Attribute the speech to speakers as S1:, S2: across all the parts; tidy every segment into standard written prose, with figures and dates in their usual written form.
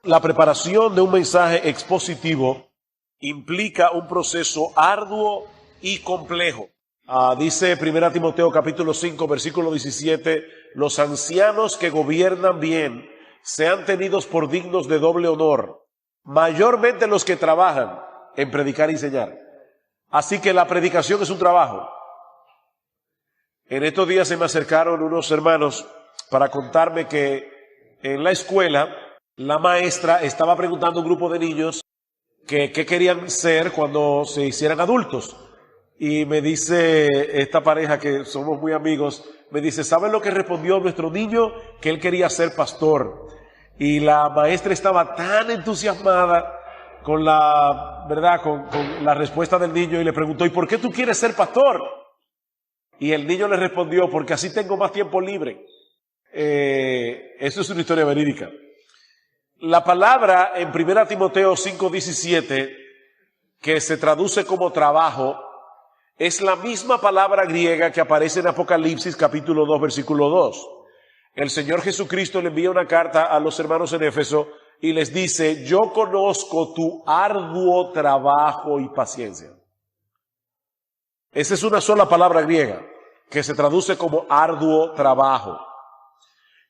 S1: La preparación de un mensaje expositivo implica un proceso arduo y complejo. Dice 1 Timoteo capítulo 5, versículo 17, los ancianos que gobiernan bien sean tenidos por dignos de doble honor, mayormente los que trabajan en predicar y enseñar. Así que la predicación es un trabajo. En estos días se me acercaron unos hermanos para contarme que en la escuela la maestra estaba preguntando a un grupo de niños qué querían ser cuando se hicieran adultos. Y me dice esta pareja, que somos muy amigos, me dice, ¿saben lo que respondió nuestro niño? Que él quería ser pastor. Y la maestra estaba tan entusiasmada con la verdad, con la respuesta del niño, y le preguntó, ¿y por qué tú quieres ser pastor? Y el niño le respondió, porque así tengo más tiempo libre. Eso es una historia verídica. La palabra en 1 Timoteo 5:17, que se traduce como trabajo, es la misma palabra griega que aparece en Apocalipsis capítulo 2, versículo 2. El Señor Jesucristo le envía una carta a los hermanos en Éfeso y les dice, yo conozco tu arduo trabajo y paciencia. Esa es una sola palabra griega que se traduce como arduo trabajo.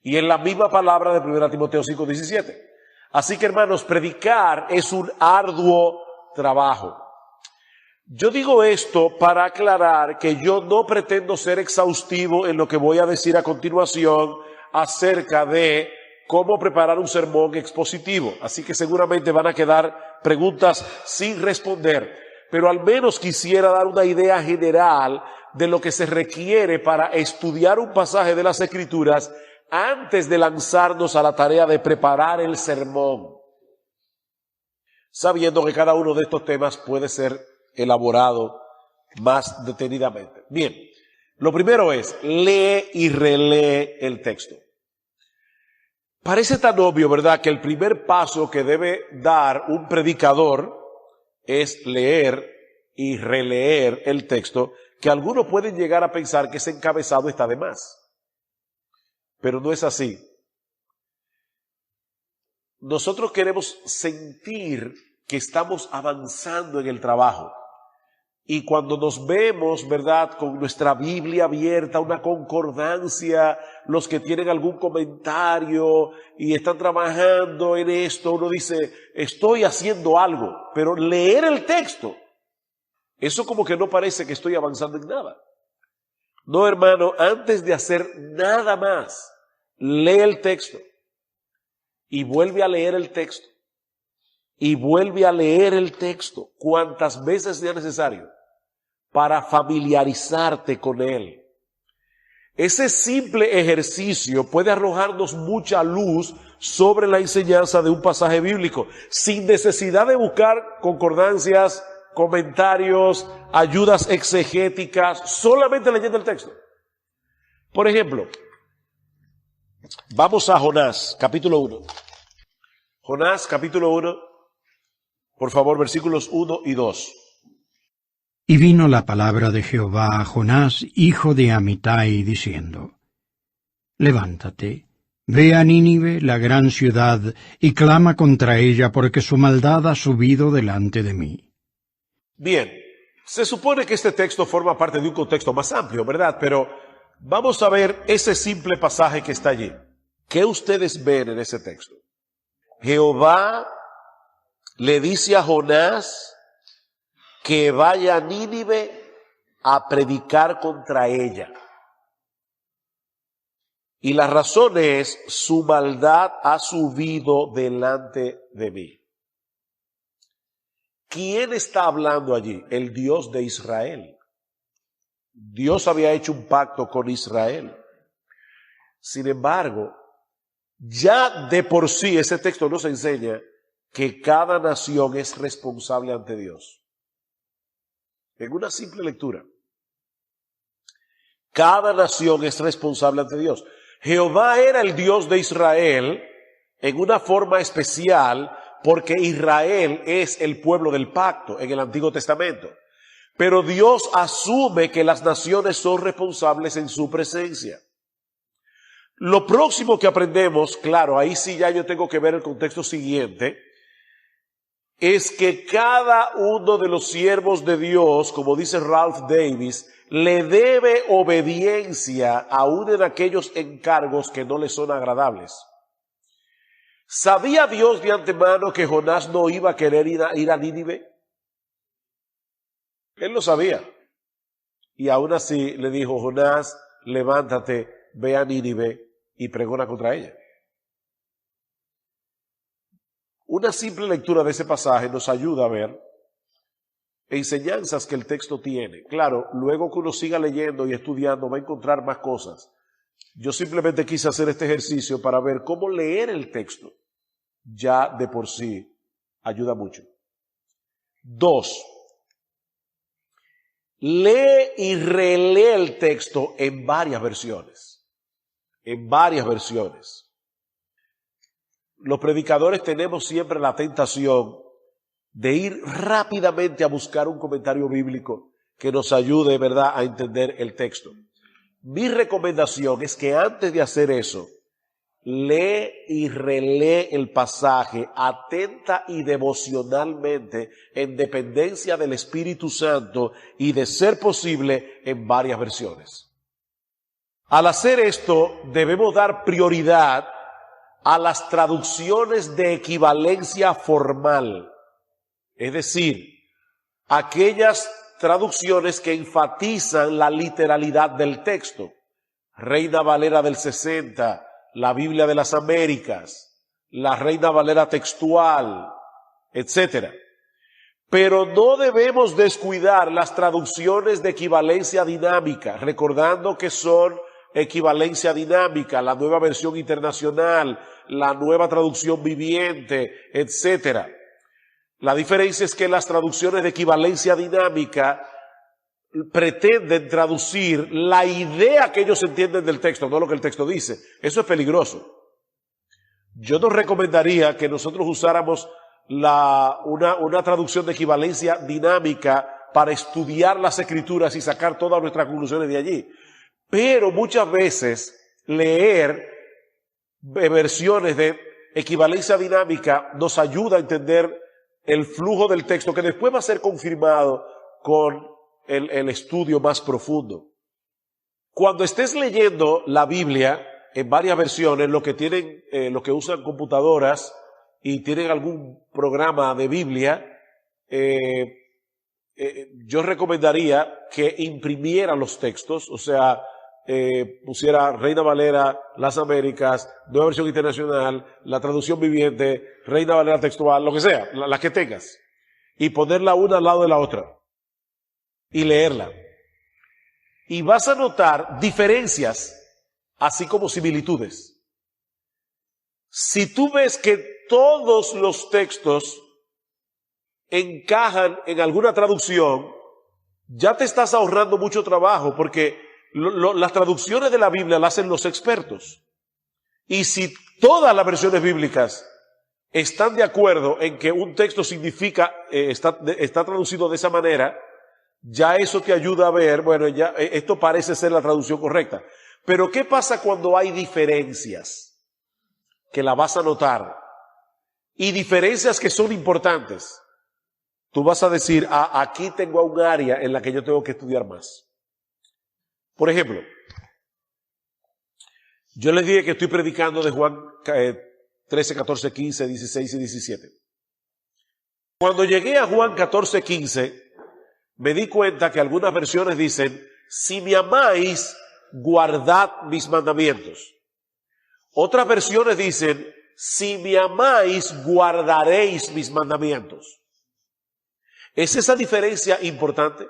S1: Y es la misma palabra de 1 Timoteo 5:17. Así que, hermanos, predicar es un arduo trabajo. Yo digo esto para aclarar que yo no pretendo ser exhaustivo en lo que voy a decir a continuación acerca de cómo preparar un sermón expositivo. Así que seguramente van a quedar preguntas sin responder, pero al menos quisiera dar una idea general de lo que se requiere para estudiar un pasaje de las Escrituras antes de lanzarnos a la tarea de preparar el sermón, sabiendo que cada uno de estos temas puede ser elaborado más detenidamente. Bien, lo primero es, lee y relee el texto. Parece tan obvio, ¿verdad?, que el primer paso que debe dar un predicador es leer y releer el texto, que algunos pueden llegar a pensar que ese encabezado está de más. Pero no es así. Nosotros queremos sentir que estamos avanzando en el trabajo. Y cuando nos vemos, ¿verdad?, con nuestra Biblia abierta, una concordancia, los que tienen algún comentario y están trabajando en esto, uno dice, estoy haciendo algo. Pero leer el texto, eso como que no parece que estoy avanzando en nada. No, hermano, antes de hacer nada más, lee el texto y vuelve a leer el texto y vuelve a leer el texto cuantas veces sea necesario para familiarizarte con él. Ese simple ejercicio puede arrojarnos mucha luz sobre la enseñanza de un pasaje bíblico sin necesidad de buscar concordancias, comentarios, ayudas exegéticas, solamente leyendo el texto. Por ejemplo, vamos a Jonás, capítulo 1. Jonás, capítulo 1, por favor, versículos 1 y 2.
S2: Y vino la palabra de Jehová a Jonás, hijo de Amitai, diciendo, levántate, ve a Nínive, la gran ciudad, y clama contra ella, porque su maldad ha subido delante de mí.
S1: Bien, se supone que este texto forma parte de un contexto más amplio, ¿verdad? Pero vamos a ver ese simple pasaje que está allí. ¿Qué ustedes ven en ese texto? Jehová le dice a Jonás que vaya a Nínive a predicar contra ella. Y la razón es, su maldad ha subido delante de mí. ¿Quién está hablando allí? El Dios de Israel. Dios había hecho un pacto con Israel. Sin embargo, ya de por sí ese texto nos enseña que cada nación es responsable ante Dios. En una simple lectura. Cada nación es responsable ante Dios. Jehová era el Dios de Israel en una forma especial porque Israel es el pueblo del pacto en el Antiguo Testamento. Pero Dios asume que las naciones son responsables en su presencia. Lo próximo que aprendemos, claro, ahí sí ya yo tengo que ver el contexto siguiente, es que cada uno de los siervos de Dios, como dice Ralph Davis, le debe obediencia aún en aquellos encargos que no le son agradables. ¿Sabía Dios de antemano que Jonás no iba a querer ir a Nínive? Él lo sabía. Y aún así le dijo: Jonás, levántate, ve a Nínive y pregona contra ella. Una simple lectura de ese pasaje nos ayuda a ver enseñanzas que el texto tiene. Claro, luego que uno siga leyendo y estudiando va a encontrar más cosas. Yo simplemente quise hacer este ejercicio para ver cómo leer el texto. Ya de por sí ayuda mucho. 2. Lee y relee el texto en varias versiones. En varias versiones. Los predicadores tenemos siempre la tentación de ir rápidamente a buscar un comentario bíblico que nos ayude, ¿verdad?, a entender el texto. Mi recomendación es que antes de hacer eso, lee y relee el pasaje atenta y devocionalmente en dependencia del Espíritu Santo y, de ser posible, en varias versiones. Al hacer esto, debemos dar prioridad a las traducciones de equivalencia formal, es decir, aquellas traducciones que enfatizan la literalidad del texto. Reina Valera del 60, la Biblia de las Américas, la Reina Valera textual, etc. Pero no debemos descuidar las traducciones de equivalencia dinámica, recordando que son equivalencia dinámica, la Nueva Versión Internacional, la Nueva Traducción Viviente, etc. La diferencia es que las traducciones de equivalencia dinámica pretenden traducir la idea que ellos entienden del texto, no lo que el texto dice. Eso es peligroso. Yo no recomendaría que nosotros usáramos una traducción de equivalencia dinámica para estudiar las Escrituras y sacar todas nuestras conclusiones de allí. Pero muchas veces leer versiones de equivalencia dinámica nos ayuda a entender el flujo del texto, que después va a ser confirmado con el estudio más profundo. Cuando estés leyendo la Biblia en varias versiones, los que usan computadoras y tienen algún programa de Biblia, yo recomendaría que imprimieran los textos, o sea, pusiera Reina Valera, las Américas, Nueva Versión Internacional, la Traducción Viviente, Reina Valera textual, lo que sea, las que tengas, y ponerla una al lado de la otra y leerla. Y vas a notar diferencias, así como similitudes. Si tú ves que todos los textos encajan en alguna traducción, ya te estás ahorrando mucho trabajo, porque las traducciones de la Biblia las hacen los expertos. Y si todas las versiones bíblicas están de acuerdo en que un texto significa, está traducido de esa manera, ya eso te ayuda a ver, bueno, ya esto parece ser la traducción correcta. Pero ¿qué pasa cuando hay diferencias? Que la vas a notar. Y diferencias que son importantes. Tú vas a decir, aquí tengo un área en la que yo tengo que estudiar más. Por ejemplo, yo les dije que estoy predicando de Juan 13, 14, 15, 16 y 17. Cuando llegué a Juan 14, 15, me di cuenta que algunas versiones dicen, si me amáis, guardad mis mandamientos. Otras versiones dicen, si me amáis, guardaréis mis mandamientos. ¿Es esa diferencia importante?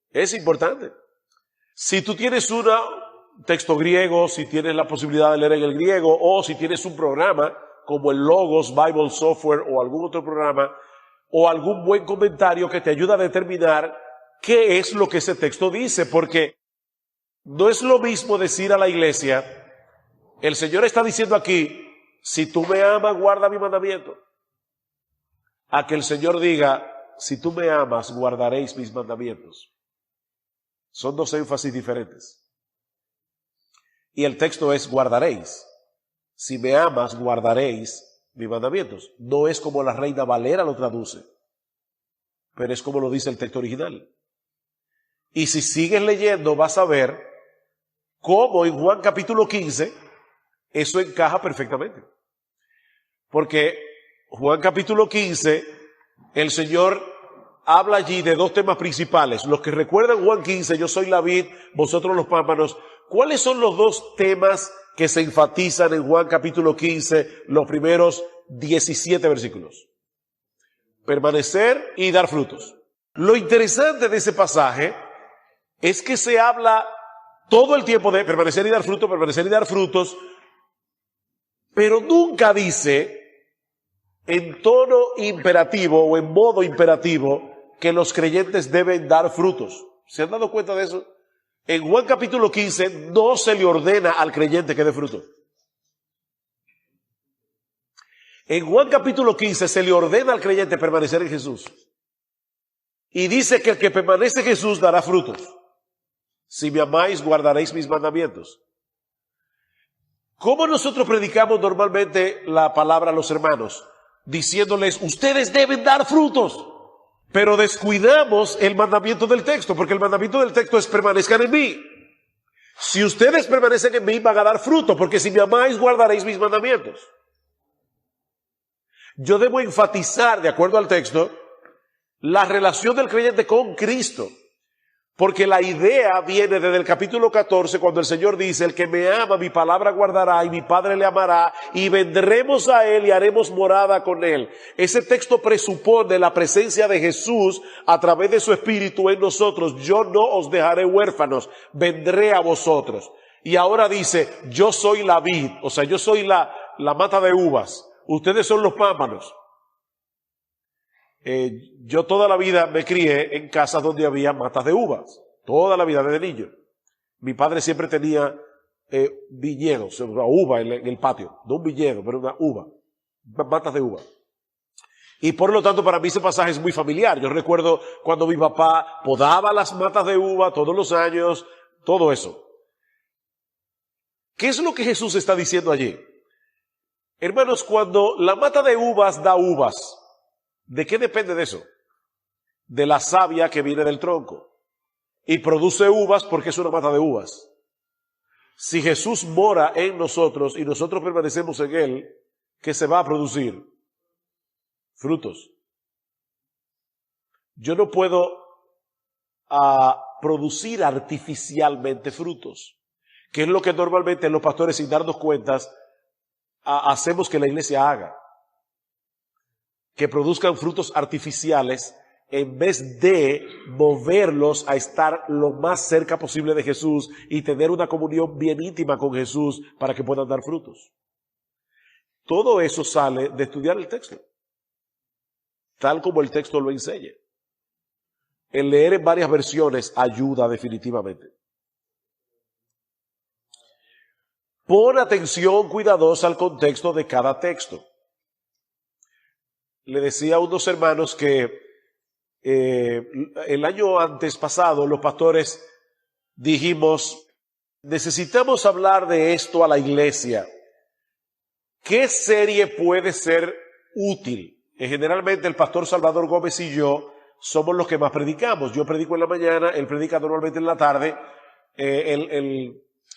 S1: Es importante. Si tú tienes un texto griego, si tienes la posibilidad de leer en el griego, o si tienes un programa como el Logos Bible Software o algún otro programa, o algún buen comentario que te ayuda a determinar qué es lo que ese texto dice, porque no es lo mismo decir a la iglesia, el Señor está diciendo aquí, si tú me amas, guarda mi mandamiento, a que el Señor diga, si tú me amas, guardaréis mis mandamientos. Son dos énfasis diferentes. Y el texto es guardaréis. Si me amas, guardaréis mis mandamientos. No es como la Reina Valera lo traduce, pero es como lo dice el texto original. Y si sigues leyendo vas a ver cómo en Juan capítulo 15 eso encaja perfectamente. Porque Juan capítulo 15, el Señor habla allí de dos temas principales. Los que recuerdan Juan 15, yo soy la vid, vosotros los pámpanos. ¿Cuáles son los dos temas que se enfatizan en Juan capítulo 15, los primeros 17 versículos? Permanecer y dar frutos. Lo interesante de ese pasaje es que se habla todo el tiempo de permanecer y dar frutos, permanecer y dar frutos, pero nunca dice en tono imperativo o en modo imperativo que los creyentes deben dar frutos. ¿Se han dado cuenta de eso? En Juan capítulo 15 no se le ordena al creyente que dé fruto. En Juan capítulo 15 se le ordena al creyente permanecer en Jesús. Y dice que el que permanece en Jesús dará frutos. Si me amáis, guardaréis mis mandamientos. ¿Cómo nosotros predicamos normalmente la palabra a los hermanos? Diciéndoles, ustedes deben dar frutos. Pero descuidamos el mandamiento del texto, porque el mandamiento del texto es permanezcan en mí. Si ustedes permanecen en mí, van a dar fruto, porque si me amáis, guardaréis mis mandamientos. Yo debo enfatizar, de acuerdo al texto, la relación del creyente con Cristo. Porque la idea viene desde el capítulo 14, cuando el Señor dice, el que me ama, mi palabra guardará, y mi Padre le amará, y vendremos a Él y haremos morada con Él. Ese texto presupone la presencia de Jesús a través de su Espíritu en nosotros. Yo no os dejaré huérfanos, vendré a vosotros. Y ahora dice, yo soy la vid, o sea, yo soy la mata de uvas, ustedes son los pámpanos. Yo toda la vida me crié en casas donde había matas de uvas, toda la vida desde niño. Mi padre siempre tenía viñedos, una uva en el patio, no un viñedo, pero una uva, matas de uva. Y por lo tanto para mí ese pasaje es muy familiar. Yo recuerdo cuando mi papá podaba las matas de uva todos los años, todo eso. ¿Qué es lo que Jesús está diciendo allí? Hermanos, cuando la mata de uvas da uvas, ¿de qué depende de eso? De la savia que viene del tronco. Y produce uvas porque es una mata de uvas. Si Jesús mora en nosotros y nosotros permanecemos en Él, ¿qué se va a producir? Frutos. Yo no puedo producir artificialmente frutos, que es lo que normalmente los pastores, sin darnos cuentas, hacemos que la iglesia haga. Que produzcan frutos artificiales en vez de moverlos a estar lo más cerca posible de Jesús y tener una comunión bien íntima con Jesús para que puedan dar frutos. Todo eso sale de estudiar el texto, tal como el texto lo enseña. El leer en varias versiones ayuda definitivamente. Pon atención cuidadosa al contexto de cada texto. Le decía a unos hermanos que el año antes pasado los pastores dijimos, necesitamos hablar de esto a la iglesia. ¿Qué serie puede ser útil? Generalmente el pastor Salvador Gómez y yo somos los que más predicamos. Yo predico en la mañana, él predica normalmente en la tarde.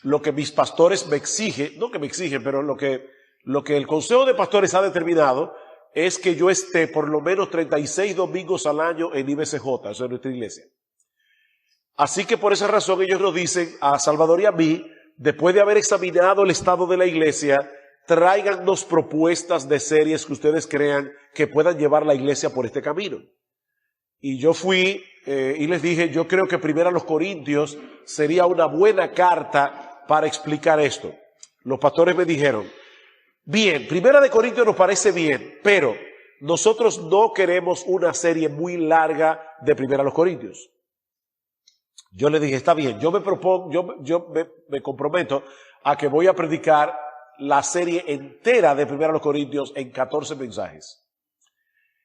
S1: Lo que mis pastores me exigen, no que me exigen, pero lo que el Consejo de Pastores ha determinado es que yo esté por lo menos 36 domingos al año en IBCJ, o sea, en nuestra iglesia. Así que por esa razón ellos nos dicen a Salvador y a mí, después de haber examinado el estado de la iglesia, tráigannos propuestas de series que ustedes crean que puedan llevar la iglesia por este camino. Y yo fui y les dije, yo creo que primero a los Corintios sería una buena carta para explicar esto. Los pastores me dijeron, bien, Primera de Corintios nos parece bien, pero nosotros no queremos una serie muy larga de Primera a los Corintios. Yo le dije, está bien, yo me comprometo a que voy a predicar la serie entera de Primera a los Corintios en 14 mensajes.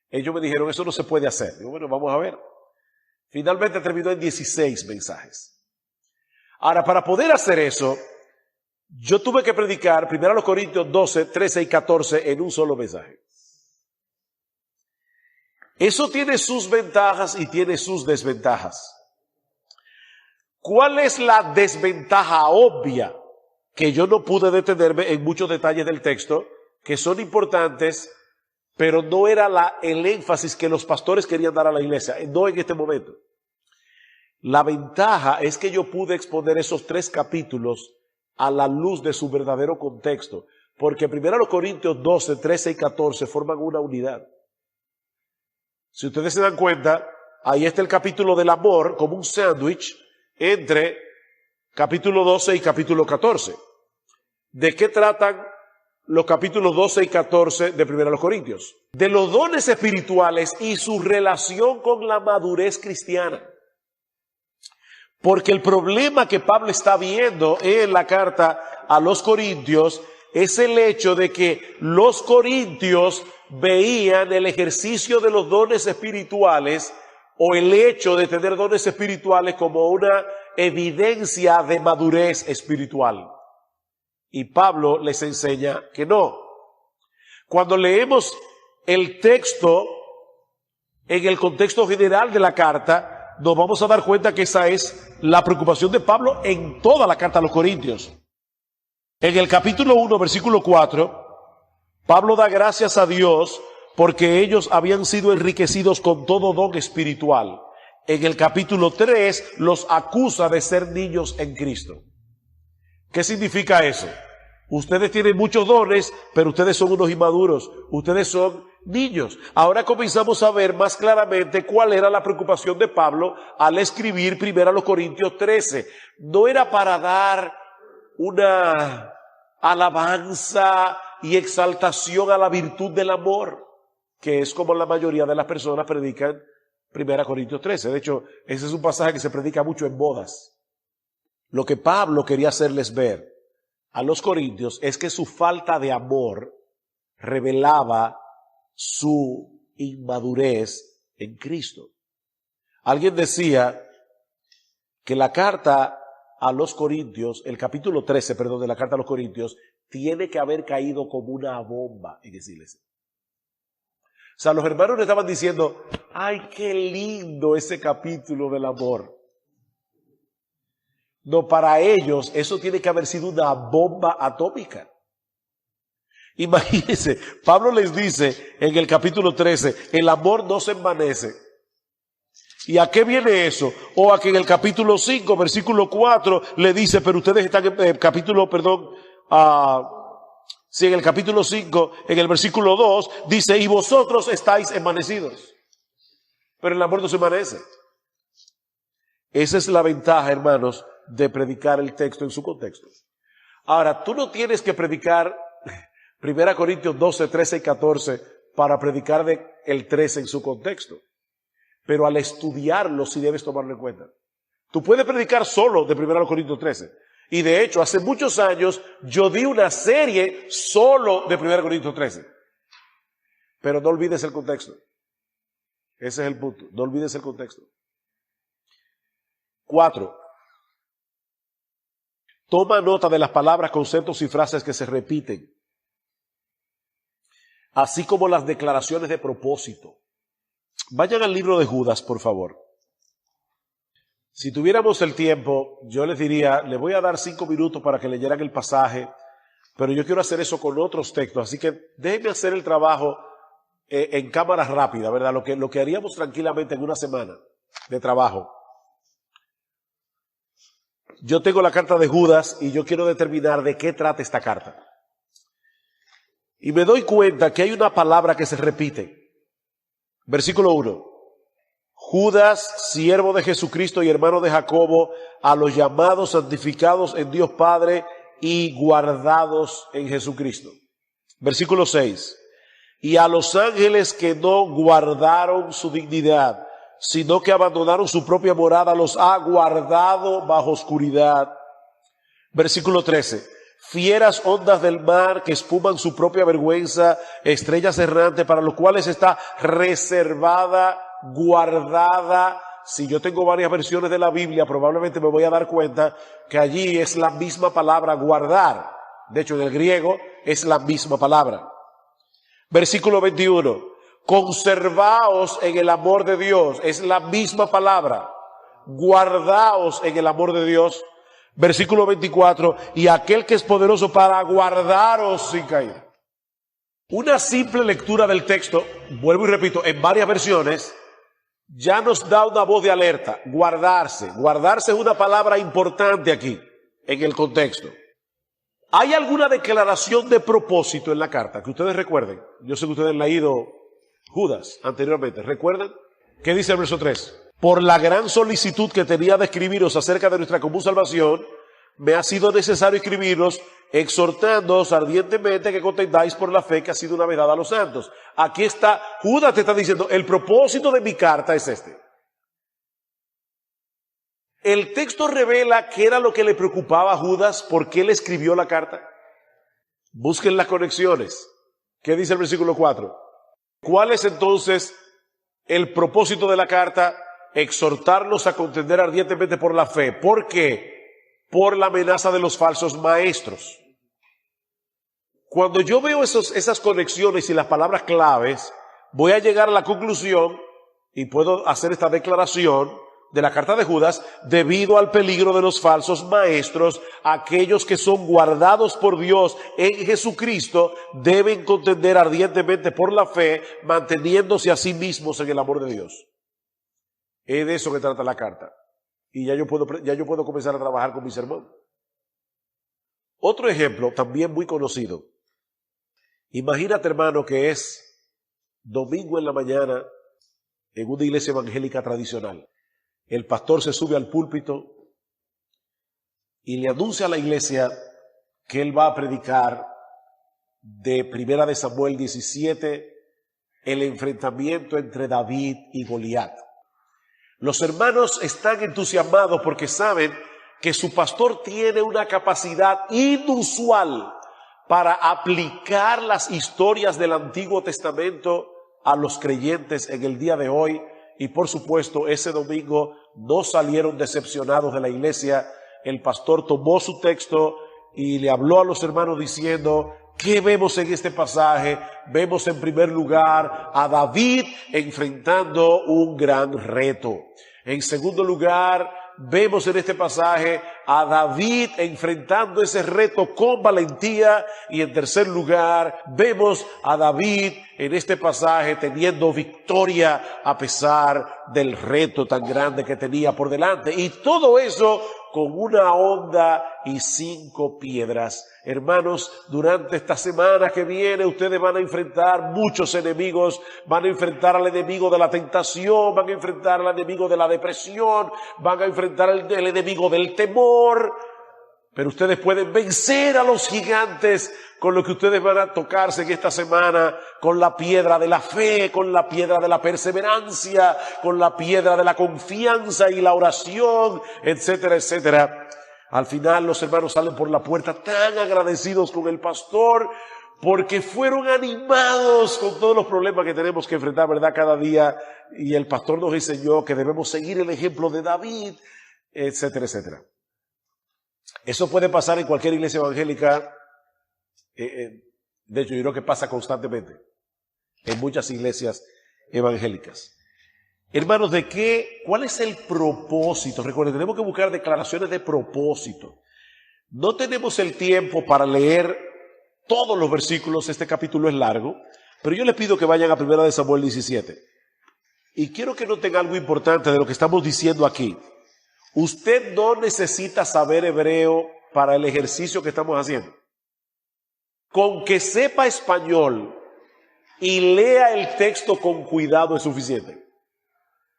S1: Ellos me dijeron, eso no se puede hacer. Digo, bueno, vamos a ver. Finalmente terminó en 16 mensajes. Ahora, para poder hacer eso, Yo tuve que predicar 1 Corintios 12, 13 y 14 en un solo mensaje. Eso tiene sus ventajas y tiene sus desventajas. ¿Cuál es la desventaja obvia? Que yo no pude detenerme en muchos detalles del texto, que son importantes, pero no era el énfasis que los pastores querían dar a la iglesia, no en este momento. La ventaja es que yo pude exponer esos 3 capítulos a la luz de su verdadero contexto, porque 1 Corintios 12, 13 y 14 forman una unidad. Si ustedes se dan cuenta, ahí está el capítulo del amor como un sándwich entre capítulo 12 y capítulo 14. ¿De qué tratan los capítulos 12 y 14 de 1 Corintios? De los dones espirituales y su relación con la madurez cristiana. Porque el problema que Pablo está viendo en la carta a los Corintios es el hecho de que los corintios veían el ejercicio de los dones espirituales o el hecho de tener dones espirituales como una evidencia de madurez espiritual. Y Pablo les enseña que no. Cuando leemos el texto en el contexto general de la carta, nos vamos a dar cuenta que esa es la preocupación de Pablo en toda la carta a los Corintios. En el capítulo 1, versículo 4, Pablo da gracias a Dios porque ellos habían sido enriquecidos con todo don espiritual. En el capítulo 3 los acusa de ser niños en Cristo. ¿Qué significa eso? Ustedes tienen muchos dones, pero ustedes son unos inmaduros. Ustedes son niños. Ahora comenzamos a ver más claramente cuál era la preocupación de Pablo al escribir 1 Corintios 13. No era para dar una alabanza y exaltación a la virtud del amor, que es como la mayoría de las personas predican 1 Corintios 13. De hecho, ese es un pasaje que se predica mucho en bodas. Lo que Pablo quería hacerles ver a los corintios es que su falta de amor revelaba su inmadurez en Cristo. Alguien decía que la carta a los corintios, el capítulo 13, de la carta a los corintios, tiene que haber caído como una bomba en esa iglesia. O sea, los hermanos le estaban diciendo, ay, qué lindo ese capítulo del amor. No, para ellos eso tiene que haber sido una bomba atómica. Imagínense, Pablo les dice en el capítulo 13, el amor no se envanece. ¿Y a qué viene eso? O a que en el capítulo 5, versículo 4, le dice, pero ustedes están en el capítulo, en el capítulo 5, en el versículo 2, dice, y vosotros estáis envanecidos. Pero el amor no se envanece. Esa es la ventaja, hermanos, de predicar el texto en su contexto. Ahora, tú no tienes que predicar 1 Corintios 12, 13 y 14 para predicar el 13 en su contexto. Pero al estudiarlo sí debes tomarlo en cuenta. Tú puedes predicar solo de 1 Corintios 13. Y de hecho, hace muchos años yo di una serie solo de 1 Corintios 13. Pero no olvides el contexto. Ese es el punto. No olvides el contexto. 4. Toma nota de las palabras, conceptos y frases que se repiten, así como las declaraciones de propósito. Vayan al libro de Judas, por favor. Si tuviéramos el tiempo, yo les diría, le voy a dar 5 minutos para que leyeran el pasaje, pero yo quiero hacer eso con otros textos, así que déjenme hacer el trabajo en cámara rápida, ¿verdad? Lo que haríamos tranquilamente en una semana de trabajo. Yo tengo la carta de Judas y yo quiero determinar de qué trata esta carta. Y me doy cuenta que hay una palabra que se repite. Versículo 1. Judas, siervo de Jesucristo y hermano de Jacobo, a los llamados, santificados en Dios Padre y guardados en Jesucristo. Versículo 6. Y a los ángeles que no guardaron su dignidad, sino que abandonaron su propia morada, los ha guardado bajo oscuridad. Versículo 13. Fieras ondas del mar que espuman su propia vergüenza, estrellas errantes para los cuales está reservada, guardada, si yo tengo varias versiones de la Biblia, probablemente me voy a dar cuenta que allí es la misma palabra guardar. De hecho, en el griego es la misma palabra. Versículo 21. Conservaos en el amor de Dios. Es la misma palabra. Guardaos en el amor de Dios. Versículo 24. Y aquel que es poderoso para guardaros sin caída. Una simple lectura del texto, vuelvo y repito, en varias versiones, ya nos da una voz de alerta. Guardarse. Guardarse es una palabra importante aquí, en el contexto. ¿Hay alguna declaración de propósito en la carta que ustedes recuerden? Yo sé que ustedes han leído Judas anteriormente. ¿Recuerdan? ¿Qué dice el verso 3? Por la gran solicitud que tenía de escribiros acerca de nuestra común salvación, me ha sido necesario escribiros, exhortándoos ardientemente que contendáis por la fe que ha sido una vez dada a los santos. Aquí está, Judas te está diciendo, el propósito de mi carta es este. El texto revela qué era lo que le preocupaba a Judas, por qué le escribió la carta. Busquen las conexiones. ¿Qué dice el versículo 4? ¿Cuál es entonces el propósito de la carta? Exhortarnos a contender ardientemente por la fe. ¿Por qué? Por la amenaza de los falsos maestros. Cuando yo veo esas conexiones y las palabras claves, voy a llegar a la conclusión, y puedo hacer esta declaración de la carta de Judas, debido al peligro de los falsos maestros, aquellos que son guardados por Dios en Jesucristo, deben contender ardientemente por la fe, manteniéndose a sí mismos en el amor de Dios. Es de eso que trata la carta. Y ya yo puedo comenzar a trabajar con mi sermón. Otro ejemplo, también muy conocido. Imagínate, hermano, que es domingo en la mañana en una iglesia evangélica tradicional. El pastor se sube al púlpito y le anuncia a la iglesia que él va a predicar de Primera de Samuel 17, el enfrentamiento entre David y Goliat. Los hermanos están entusiasmados porque saben que su pastor tiene una capacidad inusual para aplicar las historias del Antiguo Testamento a los creyentes en el día de hoy. Y por supuesto, ese domingo no salieron decepcionados de la iglesia. El pastor tomó su texto y le habló a los hermanos diciendo: ¿qué vemos en este pasaje? Vemos en primer lugar a David enfrentando un gran reto. En segundo lugar, vemos en este pasaje a David enfrentando ese reto con valentía. Y en tercer lugar, vemos a David en este pasaje teniendo victoria a pesar del reto tan grande que tenía por delante. Y todo eso con una honda y 5 piedras. Hermanos, durante esta semana que viene ustedes van a enfrentar muchos enemigos. Van a enfrentar al enemigo de la tentación, van a enfrentar al enemigo de la depresión, van a enfrentar al enemigo del temor. Pero ustedes pueden vencer a los gigantes con lo que ustedes van a tocarse en esta semana, con la piedra de la fe, con la piedra de la perseverancia, con la piedra de la confianza y la oración, etcétera, etcétera. Al final los hermanos salen por la puerta tan agradecidos con el pastor, porque fueron animados con todos los problemas que tenemos que enfrentar, ¿verdad?, cada día. Y el pastor nos enseñó que debemos seguir el ejemplo de David, etcétera, etcétera. Eso puede pasar en cualquier iglesia evangélica. De hecho, yo creo que pasa constantemente en muchas iglesias evangélicas. Hermanos, ¿cuál es el propósito? Recuerden, tenemos que buscar declaraciones de propósito. No tenemos el tiempo para leer todos los versículos, este capítulo es largo, pero yo les pido que vayan a 1 de Samuel 17. Y quiero que noten algo importante de lo que estamos diciendo aquí. Usted no necesita saber hebreo para el ejercicio que estamos haciendo. Con que sepa español y lea el texto con cuidado es suficiente.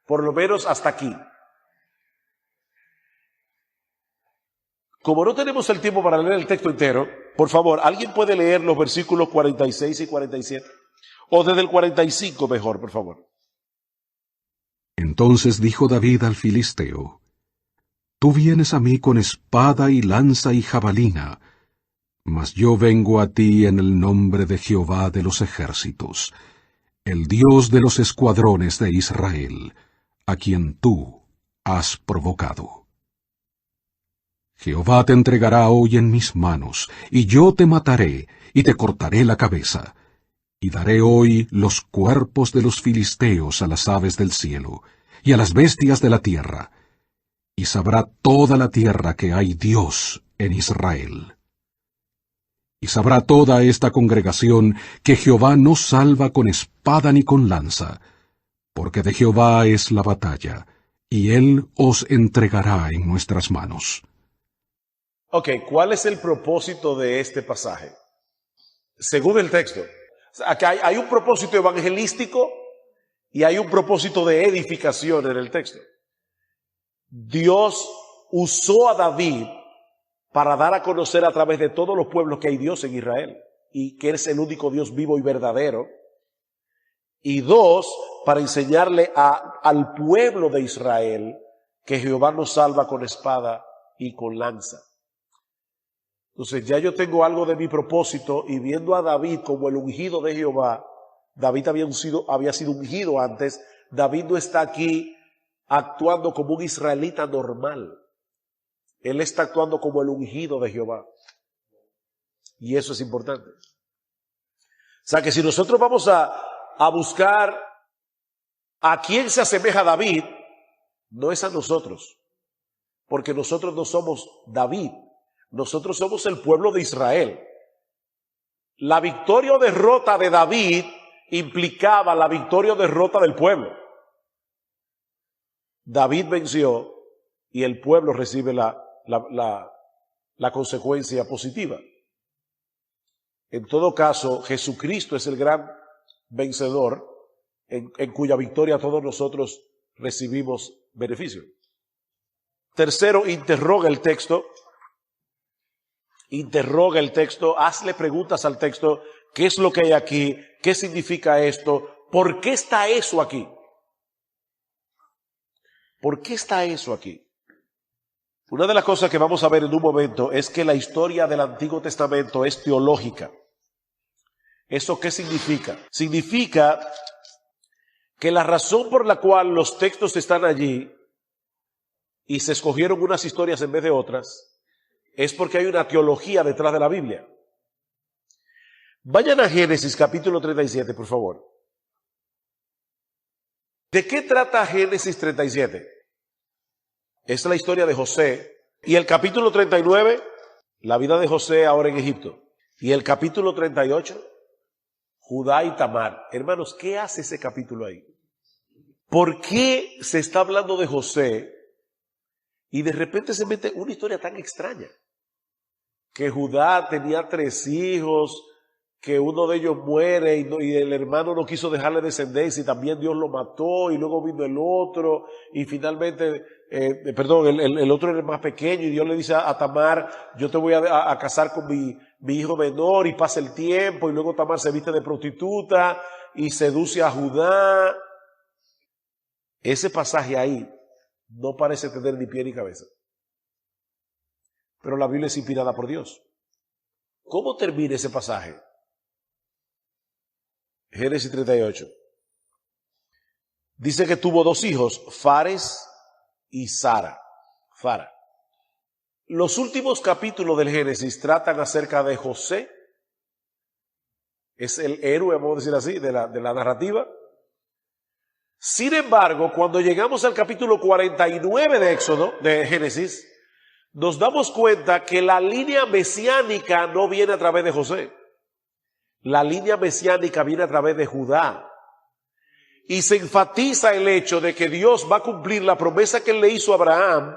S1: Por lo menos hasta aquí. Como no tenemos el tiempo para leer el texto entero, por favor, ¿alguien puede leer los versículos 46 y 47? O desde el 45 mejor, por favor.
S3: Entonces dijo David al filisteo: Tú vienes a mí con espada y lanza y jabalina, mas yo vengo a ti en el nombre de Jehová de los ejércitos, el Dios de los escuadrones de Israel, a quien tú has provocado. Jehová te entregará hoy en mis manos, y yo te mataré, y te cortaré la cabeza, y daré hoy los cuerpos de los filisteos a las aves del cielo, y a las bestias de la tierra, y sabrá toda la tierra que hay Dios en Israel. Y sabrá toda esta congregación que Jehová no salva con espada ni con lanza, porque de Jehová es la batalla, y él os entregará en nuestras manos.
S1: Ok, ¿cuál es el propósito de este pasaje? Según el texto, acá hay un propósito evangelístico y hay un propósito de edificación en el texto. Dios usó a David para dar a conocer a través de todos los pueblos que hay Dios en Israel y que es el único Dios vivo y verdadero. Y dos, para enseñarle al pueblo de Israel que Jehová nos salva con espada y con lanza. Entonces ya yo tengo algo de mi propósito, y viendo a David como el ungido de Jehová, David había sido ungido antes. David no está aquí actuando como un israelita normal. Él está actuando como el ungido de Jehová. Y eso es importante. O sea que si nosotros vamos a buscar a quién se asemeja a David, no es a nosotros. Porque nosotros no somos David. Nosotros somos el pueblo de Israel. La victoria o derrota de David implicaba la victoria o derrota del pueblo. David venció y el pueblo recibe la consecuencia positiva. En todo caso, Jesucristo es el gran vencedor en cuya victoria todos nosotros recibimos beneficio. Tercero, interroga el texto. Interroga el texto, hazle preguntas al texto. ¿Qué es lo que hay aquí? ¿Qué significa esto? ¿Por qué está eso aquí? ¿Por qué está eso aquí? Una de las cosas que vamos a ver en un momento es que la historia del Antiguo Testamento es teológica. ¿Eso qué significa? Significa que la razón por la cual los textos están allí y se escogieron unas historias en vez de otras es porque hay una teología detrás de la Biblia. Vayan a Génesis capítulo 37, por favor. ¿De qué trata Génesis 37? Es la historia de José. Y el capítulo 39, la vida de José ahora en Egipto. Y el capítulo 38, Judá y Tamar. Hermanos, ¿qué hace ese capítulo ahí? ¿Por qué se está hablando de José y de repente se mete una historia tan extraña? Que Judá tenía 3 hijos, que uno de ellos muere y el hermano no quiso dejarle descendencia y también Dios lo mató, y luego vino el otro y finalmente, el otro era el más pequeño y Dios le dice a Tamar, yo te voy a casar con mi hijo menor, y pasa el tiempo y luego Tamar se viste de prostituta y seduce a Judá. Ese pasaje ahí no parece tener ni pie ni cabeza. Pero la Biblia es inspirada por Dios. ¿Cómo termina ese pasaje? Génesis 38. Dice que tuvo 2 hijos, Fares y Zara. Fara. Los últimos capítulos del Génesis tratan acerca de José. Es el héroe, vamos a decir así, de la narrativa. Sin embargo, cuando llegamos al capítulo 49 de Éxodo, de Génesis, nos damos cuenta que la línea mesiánica no viene a través de José. La línea mesiánica viene a través de Judá. Y se enfatiza el hecho de que Dios va a cumplir la promesa que él le hizo a Abraham,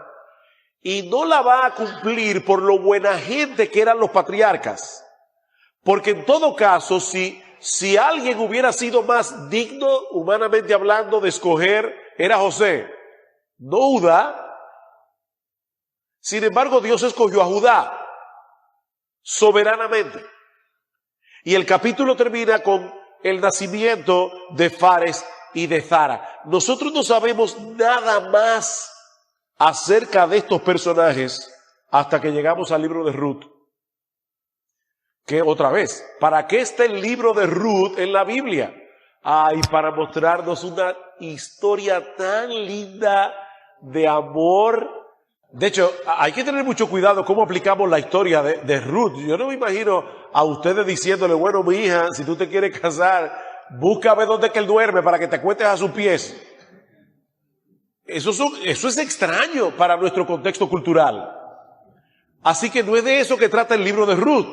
S1: y no la va a cumplir por lo buena gente que eran los patriarcas. Porque en todo caso, si alguien hubiera sido más digno, humanamente hablando, de escoger, era José, no Judá. Sin embargo, Dios escogió a Judá soberanamente. Y el capítulo termina con el nacimiento de Fares y de Zara. Nosotros no sabemos nada más acerca de estos personajes hasta que llegamos al libro de Ruth. Que otra vez, ¿para qué está el libro de Ruth en la Biblia? Para mostrarnos una historia tan linda de amor. De hecho, hay que tener mucho cuidado cómo aplicamos la historia de Ruth. Yo no me imagino a ustedes diciéndole, bueno, mi hija, si tú te quieres casar, busca a ver dónde es que él duerme para que te acuestes a sus pies. Eso es extraño para nuestro contexto cultural. Así que no es de eso que trata el libro de Ruth.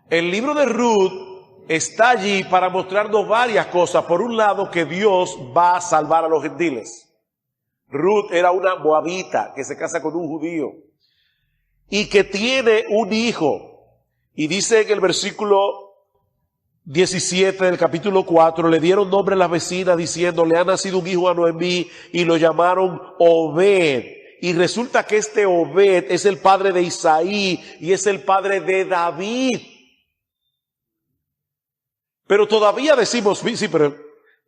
S1: El libro de Ruth está allí para mostrarnos varias cosas. Por un lado, que Dios va a salvar a los gentiles. Ruth era una moabita que se casa con un judío y que tiene un hijo. Y dice en el versículo 17 del capítulo 4, le dieron nombre a las vecinas diciendo, le ha nacido un hijo a Noemí y lo llamaron Obed. Y resulta que este Obed es el padre de Isaí y es el padre de David. Pero todavía decimos, sí, pero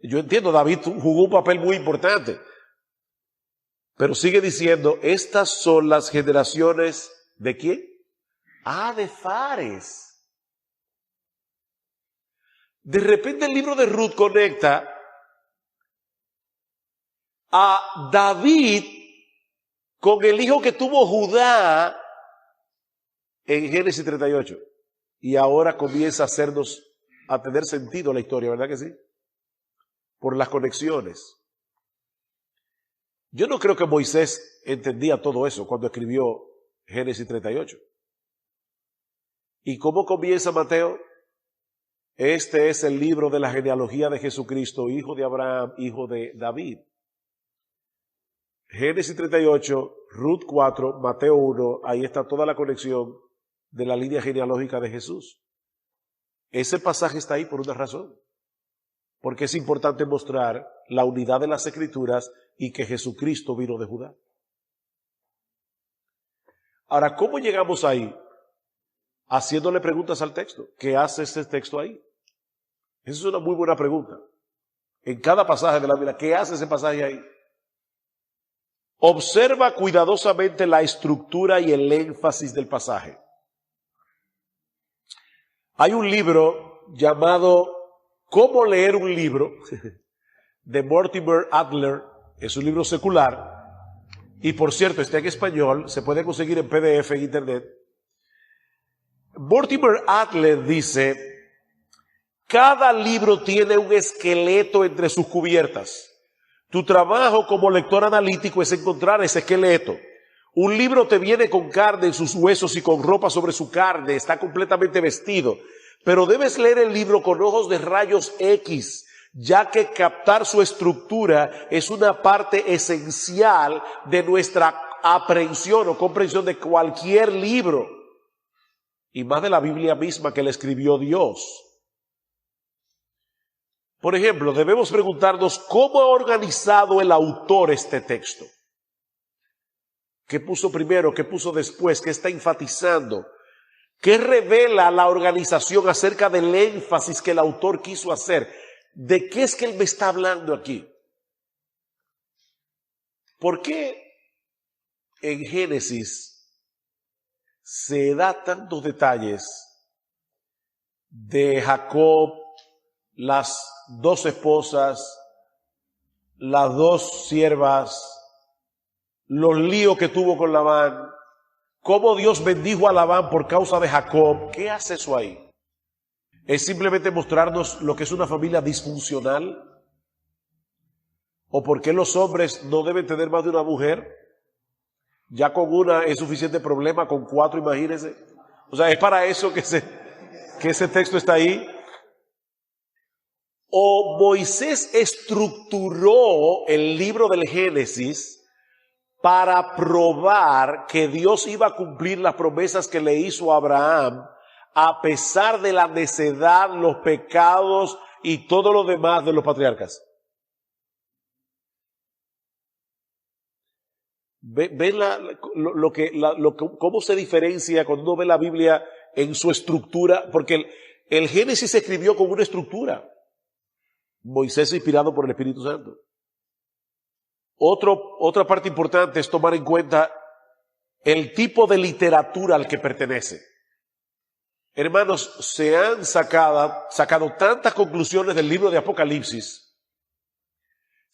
S1: yo entiendo, David jugó un papel muy importante. Pero sigue diciendo, estas son las generaciones ¿de quién? De Fares. De repente el libro de Ruth conecta a David con el hijo que tuvo Judá en Génesis 38. Y ahora comienza a tener sentido la historia, ¿verdad que sí? Por las conexiones. Yo no creo que Moisés entendía todo eso cuando escribió Génesis 38. ¿Y cómo comienza Mateo? Este es el libro de la genealogía de Jesucristo, hijo de Abraham, hijo de David. Génesis 38, Ruth 4, Mateo 1, ahí está toda la conexión de la línea genealógica de Jesús. Ese pasaje está ahí por una razón. Porque es importante mostrar la unidad de las Escrituras y que Jesucristo vino de Judá. Ahora, ¿cómo llegamos ahí? Haciéndole preguntas al texto. ¿Qué hace este texto ahí? Esa es una muy buena pregunta. En cada pasaje de la Biblia, ¿qué hace ese pasaje ahí? Observa cuidadosamente la estructura y el énfasis del pasaje. Hay un libro llamado ¿Cómo leer un libro? De Mortimer Adler. Es un libro secular. Y por cierto, está en español. Se puede conseguir en PDF en internet. Mortimer Adler dice, cada libro tiene un esqueleto entre sus cubiertas. Tu trabajo como lector analítico es encontrar ese esqueleto. Un libro te viene con carne en sus huesos y con ropa sobre su carne. Está completamente vestido. Pero debes leer el libro con ojos de rayos X, ya que captar su estructura es una parte esencial de nuestra aprehensión o comprensión de cualquier libro, y más de la Biblia misma que le escribió Dios. Por ejemplo, debemos preguntarnos cómo ha organizado el autor este texto. ¿Qué puso primero? ¿Qué puso después? ¿Qué está enfatizando? ¿Qué revela la organización acerca del énfasis que el autor quiso hacer? ¿De qué es que él me está hablando aquí? ¿Por qué en Génesis se da tantos detalles de Jacob, las 2 esposas, las 2 siervas, los líos que tuvo con Labán? ¿Cómo Dios bendijo a Labán por causa de Jacob? ¿Qué hace eso ahí? ¿Es simplemente mostrarnos lo que es una familia disfuncional? ¿O por qué los hombres no deben tener más de una mujer? Ya con una es suficiente problema, con 4 imagínense. O sea, es para eso que ese texto está ahí. ¿O Moisés estructuró el libro del Génesis para probar que Dios iba a cumplir las promesas que le hizo a Abraham, a pesar de la necedad, los pecados y todo lo demás de los patriarcas? ¿Ven cómo se diferencia cuando uno ve la Biblia en su estructura? Porque el Génesis se escribió con una estructura. Moisés inspirado por el Espíritu Santo. Otra parte importante es tomar en cuenta el tipo de literatura al que pertenece. Hermanos, se han sacado tantas conclusiones del libro de Apocalipsis,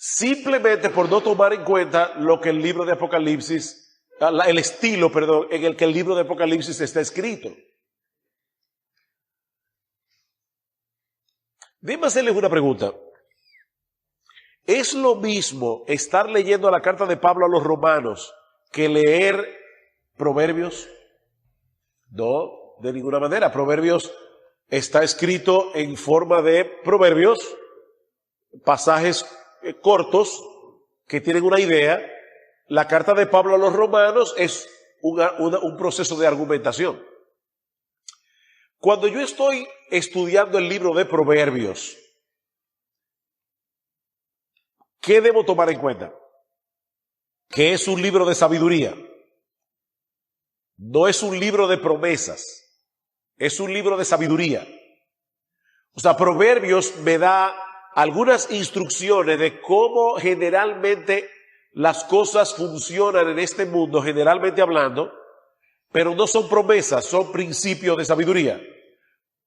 S1: simplemente por no tomar en cuenta lo que el libro de Apocalipsis, el estilo, perdón, en el que el libro de Apocalipsis está escrito. Déjenme hacerles una pregunta. ¿Es lo mismo estar leyendo la carta de Pablo a los romanos que leer Proverbios? No, de ninguna manera. Proverbios está escrito en forma de proverbios, pasajes cortos que tienen una idea. La carta de Pablo a los romanos es un proceso de argumentación. Cuando yo estoy estudiando el libro de Proverbios, ¿qué debo tomar en cuenta? Que es un libro de sabiduría. No es un libro de promesas. Es un libro de sabiduría. O sea, Proverbios me da algunas instrucciones de cómo generalmente las cosas funcionan en este mundo, generalmente hablando, pero no son promesas, son principios de sabiduría.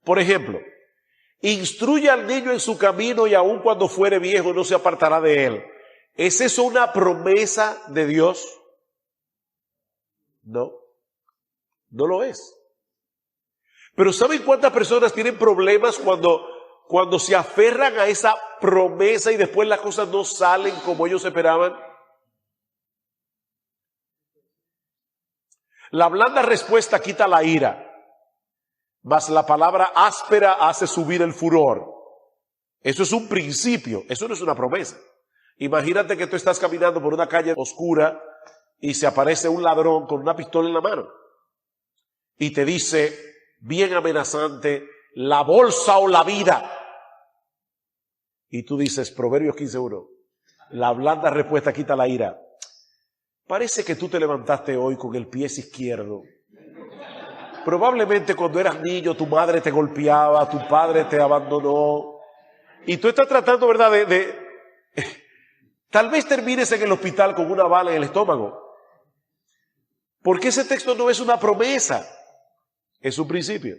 S1: Por ejemplo, instruye al niño en su camino y aun cuando fuere viejo no se apartará de él. ¿Es eso una promesa de Dios? No, no lo es. Pero ¿saben cuántas personas tienen problemas cuando se aferran a esa promesa y después las cosas no salen como ellos esperaban? La blanda respuesta quita la ira, mas la palabra áspera hace subir el furor. Eso es un principio, eso no es una promesa. Imagínate que tú estás caminando por una calle oscura y se aparece un ladrón con una pistola en la mano y te dice, bien amenazante, la bolsa o la vida. Y tú dices, Proverbios 15:1, la blanda respuesta quita la ira. Parece que tú te levantaste hoy con el pie izquierdo. Probablemente cuando eras niño tu madre te golpeaba, tu padre te abandonó. Y tú estás tratando, ¿verdad? Tal vez termines en el hospital con una bala en el estómago. Porque ese texto no es una promesa, es un principio.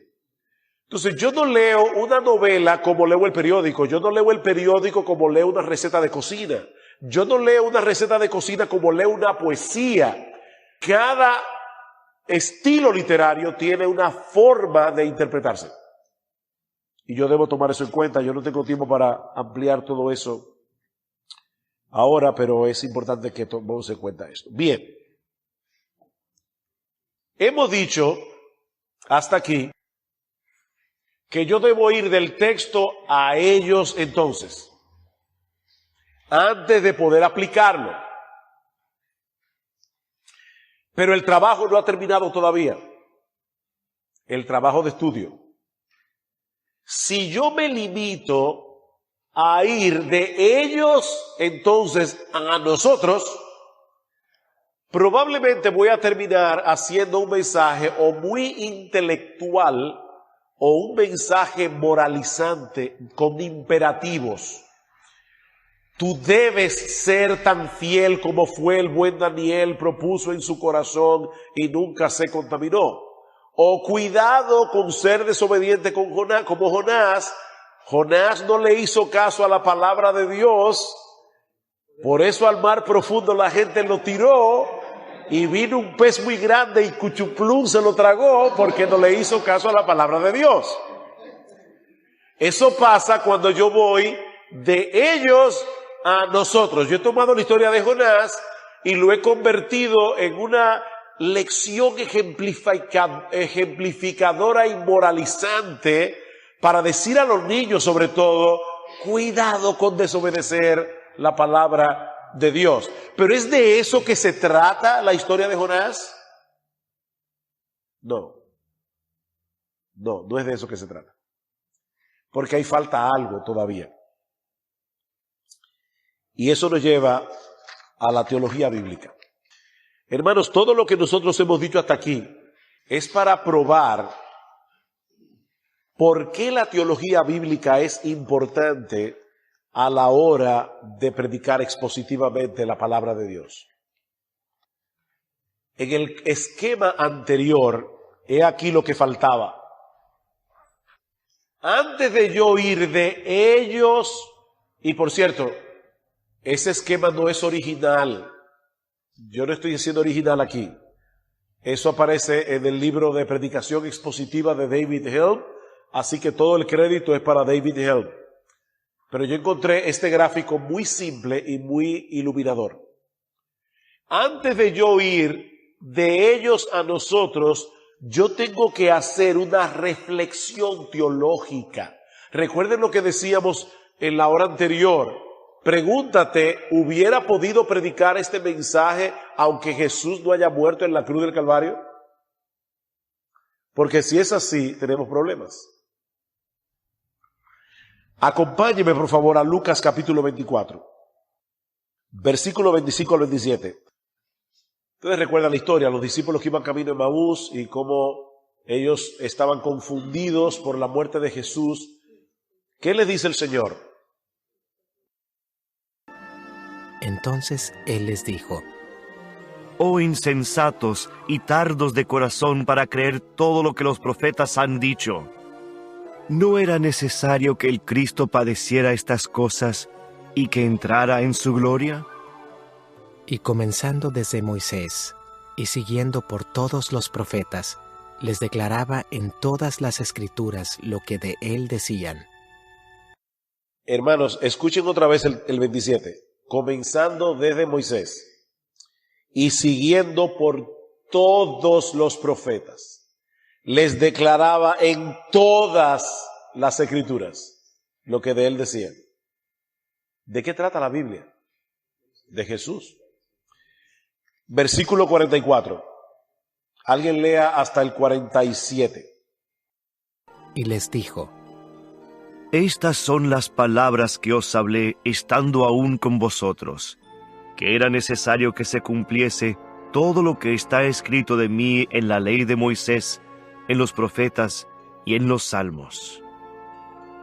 S1: Entonces yo no leo una novela como leo el periódico. Yo no leo el periódico como leo una receta de cocina. Yo no leo una receta de cocina como leo una poesía. Cada estilo literario tiene una forma de interpretarse. Y yo debo tomar eso en cuenta. Yo no tengo tiempo para ampliar todo eso ahora, pero es importante que tomemos en cuenta esto. Bien. Hemos dicho hasta aquí que yo debo ir del texto a ellos entonces, antes de poder aplicarlo. Pero el trabajo no ha terminado todavía. El trabajo de estudio. Si yo me limito a ir de ellos entonces a nosotros, probablemente voy a terminar haciendo un mensaje o muy intelectual o un mensaje moralizante con imperativos. Tú debes ser tan fiel como fue el buen Daniel, propuso en su corazón y nunca se contaminó. O cuidado con ser desobediente como Jonás. Jonás no le hizo caso a la palabra de Dios, por eso al mar profundo la gente lo tiró y vino un pez muy grande y cuchuplum se lo tragó porque no le hizo caso a la palabra de Dios. Eso pasa cuando yo voy de ellos a nosotros. Yo he tomado la historia de Jonás y lo he convertido en una lección ejemplificadora y moralizante para decir a los niños, sobre todo, cuidado con desobedecer la palabra de Dios. Pero ¿es de eso que se trata la historia de Jonás? No es de eso que se trata. Porque ahí falta algo todavía. Y eso nos lleva a la teología bíblica. Hermanos, todo lo que nosotros hemos dicho hasta aquí es para probar por qué la teología bíblica es importante a la hora de predicar expositivamente la palabra de Dios. En el esquema anterior, he aquí lo que faltaba. Antes de yo ir de ellos, y por cierto, Ese esquema no es original. Yo no estoy diciendo original aquí. Eso aparece en el libro de predicación expositiva de David Helm, así que todo el crédito es para David Helm. Pero yo encontré este gráfico muy simple y muy iluminador. Antes de yo ir de ellos a nosotros, yo tengo que hacer una reflexión teológica. Recuerden lo que decíamos en la hora anterior. Pregúntate, ¿hubiera podido predicar este mensaje aunque Jesús no haya muerto en la cruz del Calvario? Porque si es así, tenemos problemas. Acompáñeme, por favor, a Lucas capítulo 24, versículo 25 al 27. Ustedes recuerdan la historia, los discípulos que iban camino de Emaús y cómo ellos estaban confundidos por la muerte de Jesús. ¿Qué les dice el Señor?
S4: Entonces Él les dijo:
S5: Oh insensatos y tardos de corazón para creer todo lo que los profetas han dicho. ¿No era necesario que el Cristo padeciera estas cosas y que entrara en su gloria?
S4: Y comenzando desde Moisés y siguiendo por todos los profetas, les declaraba en todas las Escrituras lo que de Él decían.
S1: Hermanos, escuchen otra vez el 27. Comenzando desde Moisés y siguiendo por todos los profetas, les declaraba en todas las Escrituras lo que de Él decían. ¿De qué trata la Biblia? De Jesús. Versículo 44. Alguien lea hasta el 47.
S4: Y les dijo:
S5: Estas son las palabras que os hablé estando aún con vosotros, que era necesario que se cumpliese todo lo que está escrito de mí en la ley de Moisés, en los profetas y en los salmos.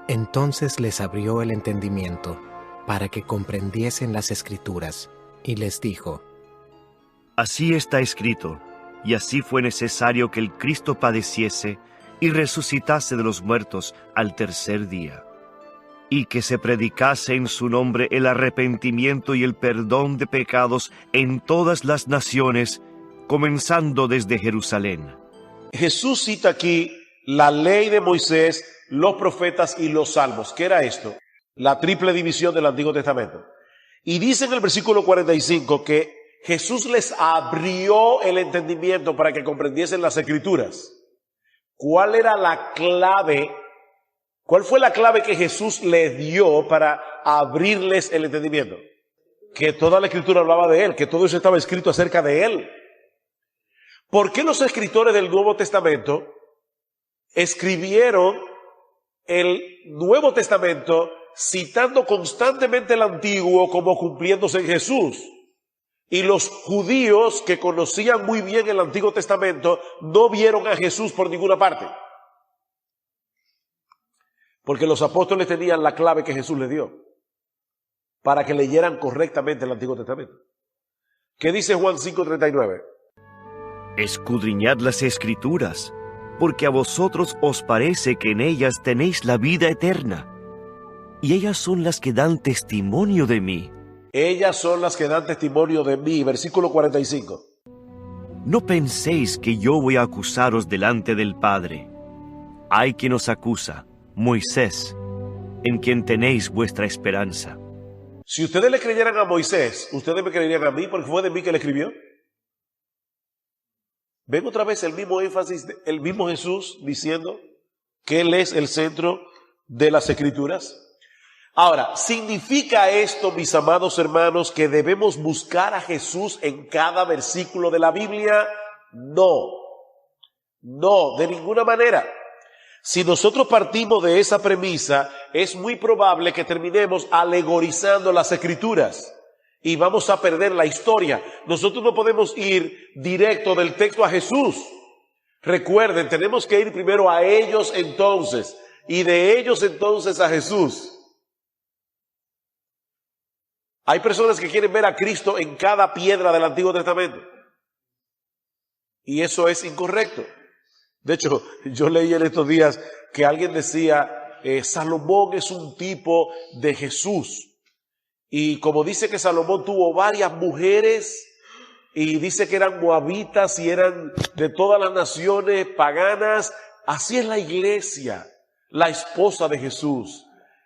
S4: Entonces les abrió el entendimiento, para que comprendiesen las Escrituras, y les dijo:
S5: Así está escrito, y así fue necesario que el Cristo padeciese y resucitase de los muertos al tercer día, y que se predicase en su nombre el arrepentimiento y el perdón de pecados en todas las naciones, comenzando desde Jerusalén.
S1: Jesús cita aquí la ley de Moisés, los profetas y los salmos. ¿Qué era esto? La triple división del Antiguo Testamento. Y dice en el versículo 45 que Jesús les abrió el entendimiento para que comprendiesen las Escrituras. ¿Cuál era la clave? ¿Cuál fue la clave que Jesús les dio para abrirles el entendimiento? Que toda la Escritura hablaba de Él, que todo eso estaba escrito acerca de Él. ¿Por qué los escritores del Nuevo Testamento escribieron el Nuevo Testamento citando constantemente el Antiguo como cumpliéndose en Jesús? Y los judíos que conocían muy bien el Antiguo Testamento no vieron a Jesús por ninguna parte. Porque los apóstoles tenían la clave que Jesús les dio para que leyeran correctamente el Antiguo Testamento. ¿Qué dice Juan 5:39?
S5: Escudriñad las Escrituras, porque a vosotros os parece que en ellas tenéis la vida eterna, y ellas son las que dan testimonio de mí.
S1: Ellas son las que dan testimonio de mí. Versículo 45.
S5: No penséis que yo voy a acusaros delante del Padre. Hay quien os acusa, Moisés, en quien tenéis vuestra esperanza.
S1: Si ustedes le creyeran a Moisés, ustedes me creerían a mí porque fue de mí que le escribió. ¿Ven otra vez el mismo énfasis, el mismo Jesús diciendo que Él es el centro de las Escrituras? Ahora, ¿significa esto, mis amados hermanos, que debemos buscar a Jesús en cada versículo de la Biblia? No, de ninguna manera. Si nosotros partimos de esa premisa, es muy probable que terminemos alegorizando las Escrituras y vamos a perder la historia. Nosotros no podemos ir directo del texto a Jesús. Recuerden, tenemos que ir primero a ellos entonces y de ellos entonces a Jesús. Hay personas que quieren ver a Cristo en cada piedra del Antiguo Testamento. Y eso es incorrecto. De hecho, yo leí en estos días que alguien decía, Salomón es un tipo de Jesús. Y como dice que Salomón tuvo varias mujeres, y dice que eran moabitas y eran de todas las naciones paganas, así es la iglesia, la esposa de Jesús.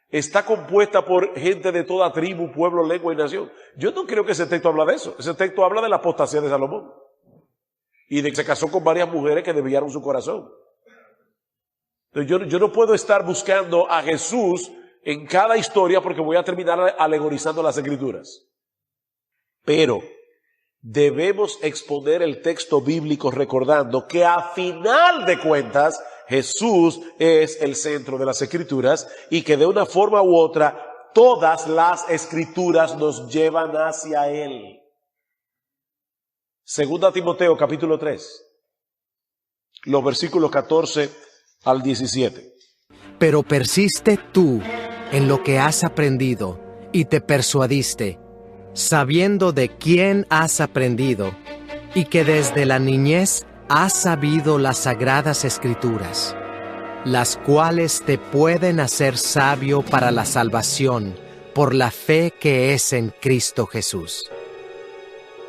S1: Está compuesta por gente de toda tribu, pueblo, lengua y nación. Yo no creo que ese texto habla de eso. Ese texto habla de la apostasía de Salomón. Y de que se casó con varias mujeres que desviaron su corazón. Entonces yo no puedo estar buscando a Jesús en cada historia porque voy a terminar alegorizando las escrituras. Pero debemos exponer el texto bíblico recordando que a final de cuentas Jesús es el centro de las escrituras y que de una forma u otra todas las escrituras nos llevan hacia Él. Segunda Timoteo capítulo 3, los versículos 14 al 17.
S4: Pero persiste tú en lo que has aprendido y te persuadiste, sabiendo de quién has aprendido y que desde la niñez has sabido las sagradas escrituras, las cuales te pueden hacer sabio para la salvación por la fe que es en Cristo Jesús.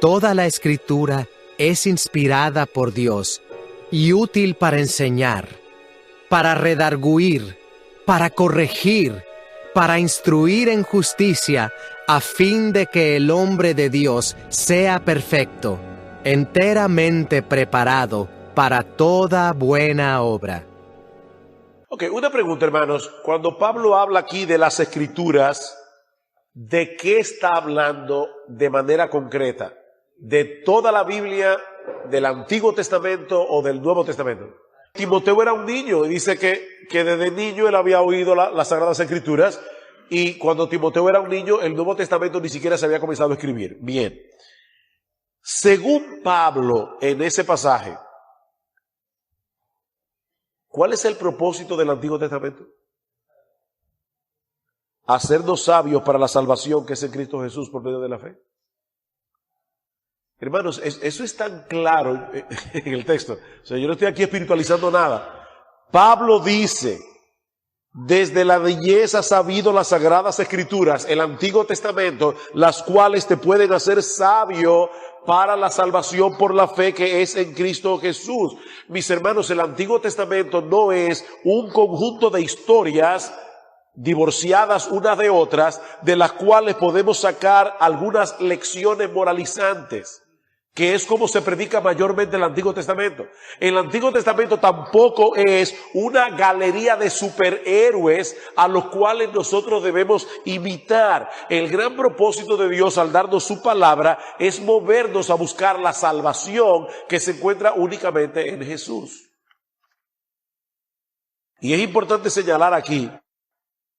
S4: Toda la escritura es inspirada por Dios y útil para enseñar, para redarguir, para corregir, para instruir en justicia, a fin de que el hombre de Dios sea perfecto, enteramente preparado para toda buena obra.
S1: Ok, una pregunta, hermanos. Cuando Pablo habla aquí de las escrituras, ¿de qué está hablando de manera concreta? ¿De toda la Biblia, del Antiguo Testamento o del Nuevo Testamento? Timoteo era un niño y dice que desde niño él había oído las Sagradas Escrituras, y cuando Timoteo era un niño el Nuevo Testamento ni siquiera se había comenzado a escribir. Bien, según Pablo en ese pasaje, ¿cuál es el propósito del Antiguo Testamento? Hacernos sabios para la salvación que es en Cristo Jesús por medio de la fe. Hermanos, eso es tan claro en el texto. O sea, yo no estoy aquí espiritualizando nada. Pablo dice, desde la niñez has sabido las Sagradas Escrituras, el Antiguo Testamento, las cuales te pueden hacer sabio para la salvación por la fe que es en Cristo Jesús. Mis hermanos, el Antiguo Testamento no es un conjunto de historias divorciadas unas de otras, de las cuales podemos sacar algunas lecciones moralizantes, que es como se predica mayormente en el Antiguo Testamento. El Antiguo Testamento tampoco es una galería de superhéroes a los cuales nosotros debemos imitar. El gran propósito de Dios al darnos su palabra es movernos a buscar la salvación que se encuentra únicamente en Jesús. Y es importante señalar aquí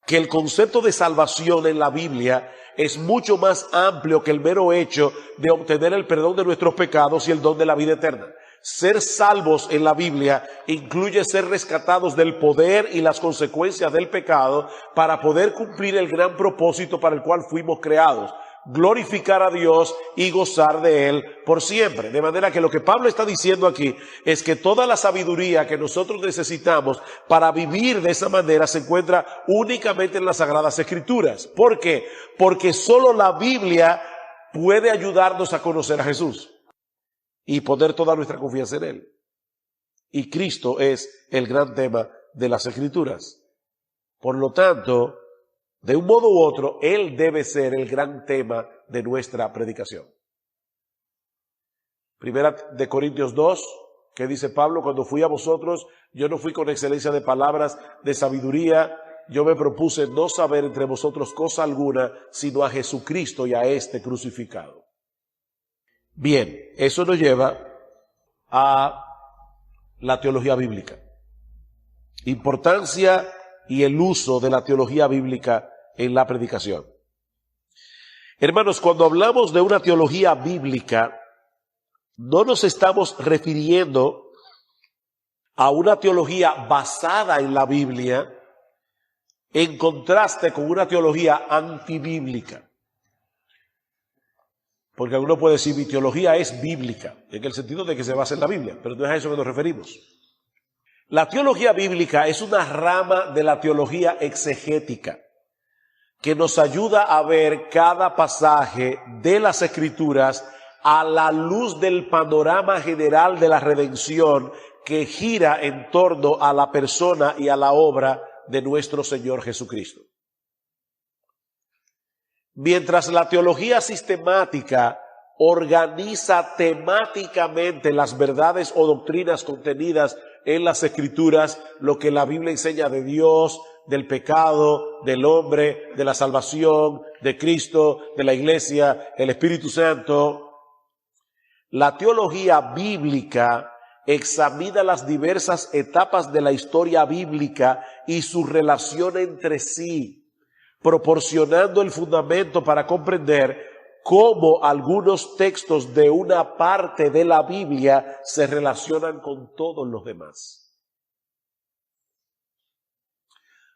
S1: que el concepto de salvación en la Biblia es mucho más amplio que el mero hecho de obtener el perdón de nuestros pecados y el don de la vida eterna. Ser salvos en la Biblia incluye ser rescatados del poder y las consecuencias del pecado para poder cumplir el gran propósito para el cual fuimos creados: glorificar a Dios y gozar de Él por siempre. De manera que lo que Pablo está diciendo aquí es que toda la sabiduría que nosotros necesitamos para vivir de esa manera se encuentra únicamente en las Sagradas Escrituras. ¿Por qué? Porque solo la Biblia puede ayudarnos a conocer a Jesús y poner toda nuestra confianza en Él. Y Cristo es el gran tema de las Escrituras. Por lo tanto, de un modo u otro, Él debe ser el gran tema de nuestra predicación. Primera de Corintios 2, que dice Pablo: cuando fui a vosotros, yo no fui con excelencia de palabras de sabiduría, yo me propuse no saber entre vosotros cosa alguna, sino a Jesucristo y a este crucificado. Bien, eso nos lleva a la teología bíblica. Importancia y el uso de la teología bíblica en la predicación. Hermanos, cuando hablamos de una teología bíblica, no nos estamos refiriendo a una teología basada en la Biblia en contraste con una teología antibíblica. Porque alguno puede decir: mi teología es bíblica, en el sentido de que se basa en la Biblia, pero no es a eso que nos referimos. La teología bíblica es una rama de la teología exegética. que nos ayuda a ver cada pasaje de las Escrituras a la luz del panorama general de la redención que gira en torno a la persona y a la obra de nuestro Señor Jesucristo. Mientras la teología sistemática organiza temáticamente las verdades o doctrinas contenidas en las Escrituras, lo que la Biblia enseña de Dios, del pecado, del hombre, de la salvación, de Cristo, de la Iglesia, el Espíritu Santo. La teología bíblica examina las diversas etapas de la historia bíblica y su relación entre sí, proporcionando el fundamento para comprender cómo algunos textos de una parte de la Biblia se relacionan con todos los demás.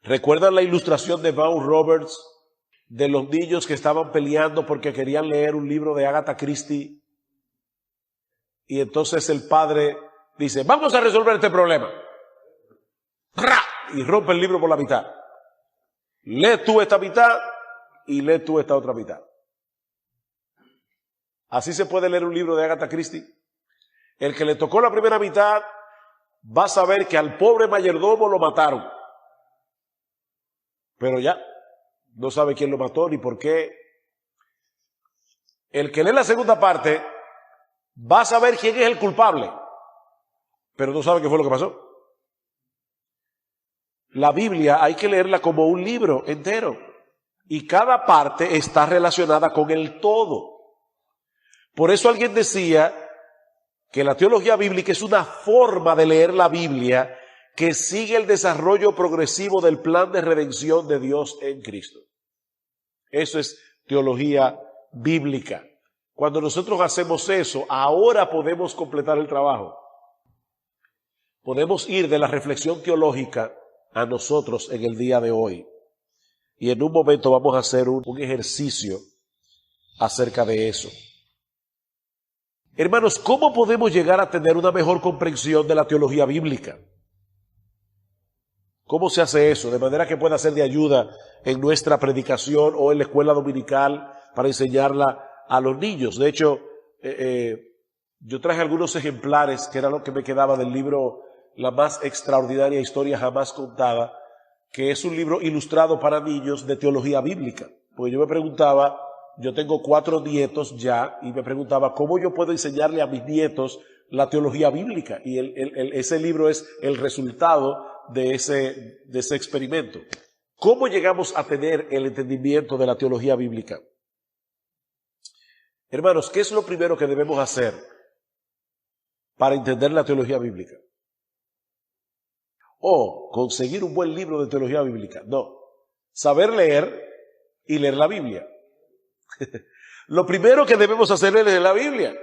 S1: ¿Recuerdan la ilustración de Vaughan Roberts de los niños que estaban peleando porque querían leer un libro de Agatha Christie? Y entonces el padre dice, vamos a resolver este problema. Y rompe el libro por la mitad. Lee tú esta mitad y lee tú esta otra mitad. Así se puede leer un libro de Agatha Christie. El que le tocó la primera mitad va a saber que al pobre mayordomo lo mataron. Pero ya, no sabe quién lo mató ni por qué. El que lee la segunda parte va a saber quién es el culpable, pero no sabe qué fue lo que pasó. La Biblia hay que leerla como un libro entero y cada parte está relacionada con el todo. Por eso alguien decía que la teología bíblica es una forma de leer la Biblia que sigue el desarrollo progresivo del plan de redención de Dios en Cristo. Eso es teología bíblica. Cuando nosotros hacemos eso, ahora podemos completar el trabajo. Podemos ir de la reflexión teológica a nosotros en el día de hoy. Y en un momento vamos a hacer un ejercicio acerca de eso. Hermanos, ¿cómo podemos llegar a tener una mejor comprensión de la teología bíblica? ¿Cómo se hace eso? De manera que pueda ser de ayuda en nuestra predicación o en la escuela dominical para enseñarla a los niños. De hecho, yo traje algunos ejemplares que era lo que me quedaba del libro La más extraordinaria historia jamás contada, que es un libro ilustrado para niños de teología bíblica. Porque yo me preguntaba, yo tengo 4 nietos ya, y me preguntaba cómo yo puedo enseñarle a mis nietos la teología bíblica. Y ese libro es el resultado de ese experimento. ¿Cómo llegamos a tener el entendimiento de la teología bíblica? Hermanos, ¿qué es lo primero que debemos hacer para entender la teología bíblica? Conseguir un buen libro de teología bíblica. No, saber leer y leer la Biblia. Lo primero que debemos hacer es leer la Biblia.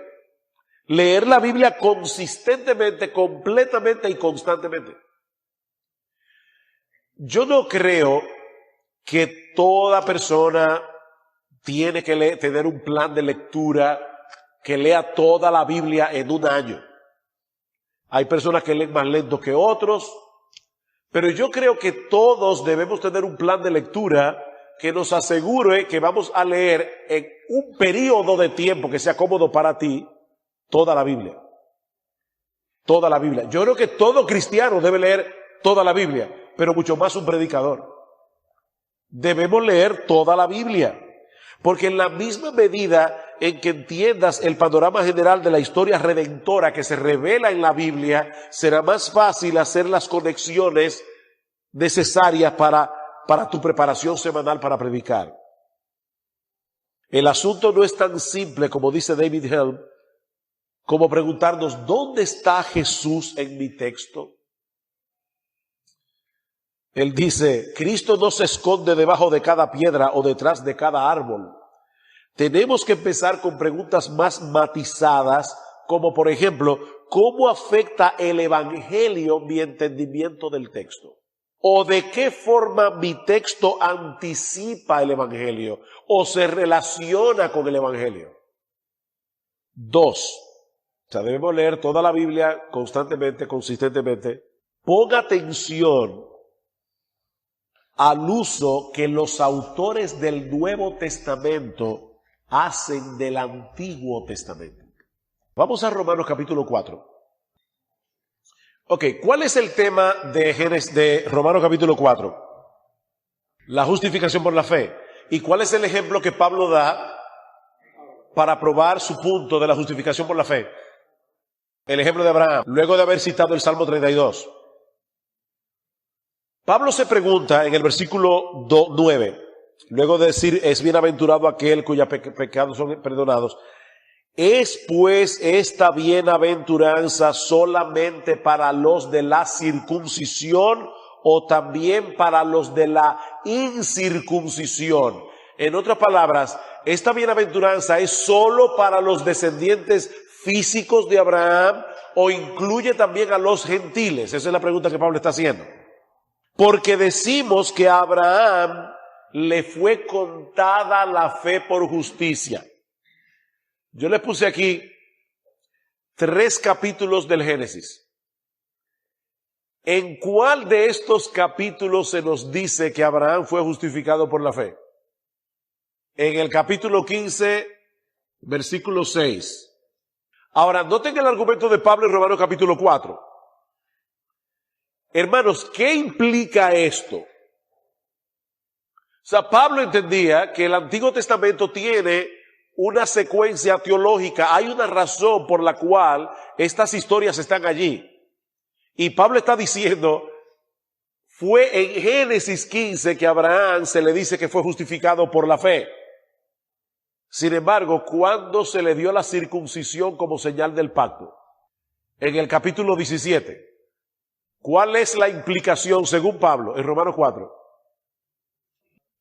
S1: Leer la Biblia consistentemente, completamente y constantemente. Yo no creo que toda persona tiene que tener un plan de lectura que lea toda la Biblia en un año. Hay personas que leen más lento que otros, pero yo creo que todos debemos tener un plan de lectura que nos asegure que vamos a leer en un periodo de tiempo que sea cómodo para ti toda la Biblia. Toda la Biblia. Yo creo que todo cristiano debe leer toda la Biblia, pero mucho más un predicador. Debemos leer toda la Biblia. Porque en la misma medida en que entiendas el panorama general de la historia redentora que se revela en la Biblia, será más fácil hacer las conexiones necesarias para tu preparación semanal para predicar. El asunto no es tan simple como dice David Helm, como preguntarnos, ¿dónde está Jesús en mi texto? Él dice, Cristo no se esconde debajo de cada piedra o detrás de cada árbol. Tenemos que empezar con preguntas más matizadas, como por ejemplo, ¿cómo afecta el Evangelio mi entendimiento del texto? ¿O de qué forma mi texto anticipa el Evangelio o se relaciona con el Evangelio? 2. Debemos leer toda la Biblia constantemente, consistentemente. Ponga atención al uso que los autores del Nuevo Testamento hacen del Antiguo Testamento. Vamos a Romanos capítulo 4. Ok, ¿cuál es el tema de Romanos capítulo 4? La justificación por la fe. ¿Y cuál es el ejemplo que Pablo da para probar su punto de la justificación por la fe? El ejemplo de Abraham, luego de haber citado el Salmo 32. Pablo se pregunta en el versículo 9, luego de decir, es bienaventurado aquel cuyos pecados son perdonados. ¿Es pues esta bienaventuranza solamente para los de la circuncisión o también para los de la incircuncisión? En otras palabras, esta bienaventuranza es solo para los descendientes físicos de Abraham o incluye también a los gentiles. Esa es la pregunta que Pablo está haciendo. Porque decimos que a Abraham le fue contada la fe por justicia. Yo les puse aquí 3 capítulos del Génesis. ¿En cuál de estos capítulos se nos dice que Abraham fue justificado por la fe? En el capítulo 15, versículo 6. Ahora, noten el argumento de Pablo en Romanos capítulo 4. Hermanos, ¿qué implica esto? O sea, Pablo entendía que el Antiguo Testamento tiene una secuencia teológica, hay una razón por la cual estas historias están allí. Y Pablo está diciendo, fue en Génesis 15 que a Abraham se le dice que fue justificado por la fe. Sin embargo, ¿cuándo se le dio la circuncisión como señal del pacto? En el capítulo 17. ¿Cuál es la implicación según Pablo en Romanos 4?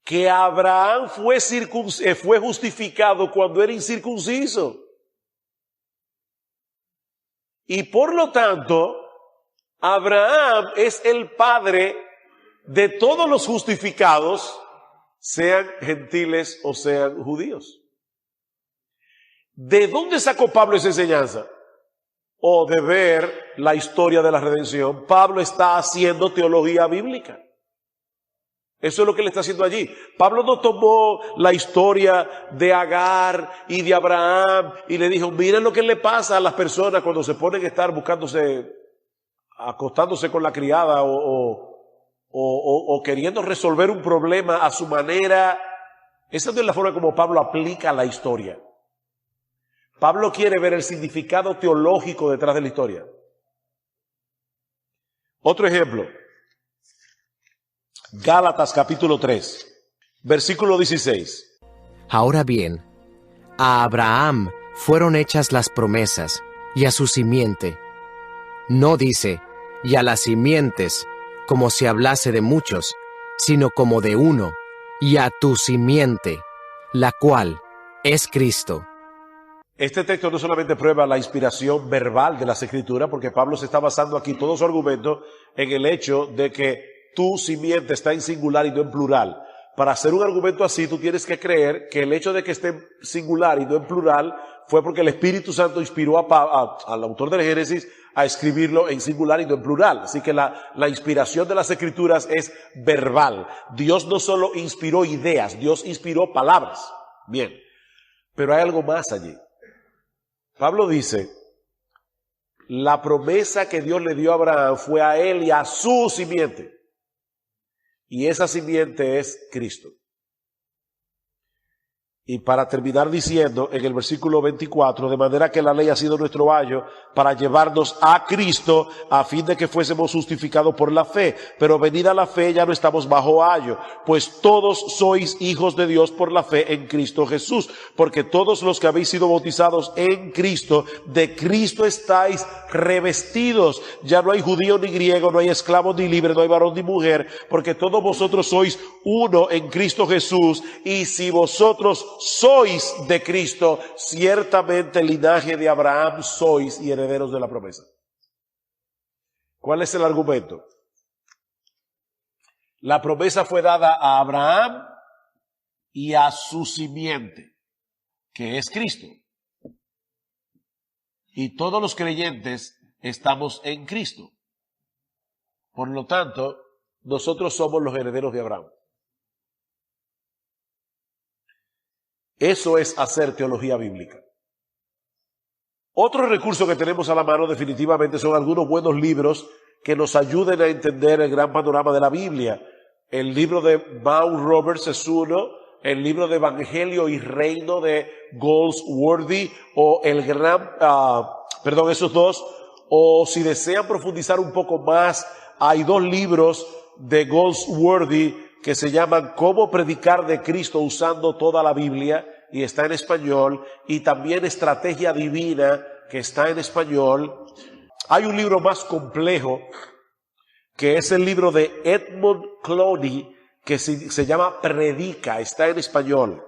S1: Que Abraham fue justificado cuando era incircunciso. Y por lo tanto, Abraham es el padre de todos los justificados, sean gentiles o sean judíos. ¿De dónde sacó Pablo esa enseñanza? O de ver la historia de la redención. Pablo está haciendo teología bíblica. Eso es lo que él está haciendo allí. Pablo no tomó la historia de Agar y de Abraham y le dijo, miren lo que le pasa a las personas cuando se ponen a estar acostándose con la criada o queriendo resolver un problema a su manera. Esa no es la forma como Pablo aplica la historia. Pablo quiere ver el significado teológico detrás de la historia. Otro ejemplo. Gálatas capítulo 3, versículo 16.
S4: Ahora bien, a Abraham fueron hechas las promesas, y a su simiente. No dice, y a las simientes, como si hablase de muchos, sino como de uno, y a tu simiente, la cual es Cristo.
S1: Este texto no solamente prueba la inspiración verbal de las Escrituras, porque Pablo se está basando aquí todo su argumento en el hecho de que tu simiente está en singular y no en plural. Para hacer un argumento así, tú tienes que creer que el hecho de que esté en singular y no en plural fue porque el Espíritu Santo inspiró al autor del Génesis a escribirlo en singular y no en plural. Así que la inspiración de las Escrituras es verbal. Dios no solo inspiró ideas, Dios inspiró palabras. Bien, pero hay algo más allí. Pablo dice, la promesa que Dios le dio a Abraham fue a él y a su simiente. Y esa simiente es Cristo. Y para terminar diciendo en el versículo 24, de manera que la ley ha sido nuestro ayo para llevarnos a Cristo a fin de que fuésemos justificados por la fe. Pero venida la fe ya no estamos bajo ayo, pues todos sois hijos de Dios por la fe en Cristo Jesús. Porque todos los que habéis sido bautizados en Cristo, de Cristo estáis revestidos. Ya no hay judío ni griego, no hay esclavo ni libre, no hay varón ni mujer, porque todos vosotros sois uno en Cristo Jesús. Y si vosotros sois de Cristo, ciertamente linaje de Abraham sois y herederos de la promesa. ¿Cuál es el argumento? La promesa fue dada a Abraham y a su simiente, que es Cristo. Y todos los creyentes estamos en Cristo. Por lo tanto, nosotros somos los herederos de Abraham. Eso es hacer teología bíblica. Otro recurso que tenemos a la mano definitivamente son algunos buenos libros que nos ayuden a entender el gran panorama de la Biblia. El libro de Mount Roberts es uno, el libro de Evangelio y Reino de Goldsworthy, o el gran, esos dos, o si desean profundizar un poco más, hay dos libros de Goldsworthy que se llaman Cómo predicar de Cristo usando toda la Biblia, y está en español, y también Estrategia Divina, que está en español. Hay un libro más complejo, que es el libro de Edmund Clowney, que se llama Predica, está en español.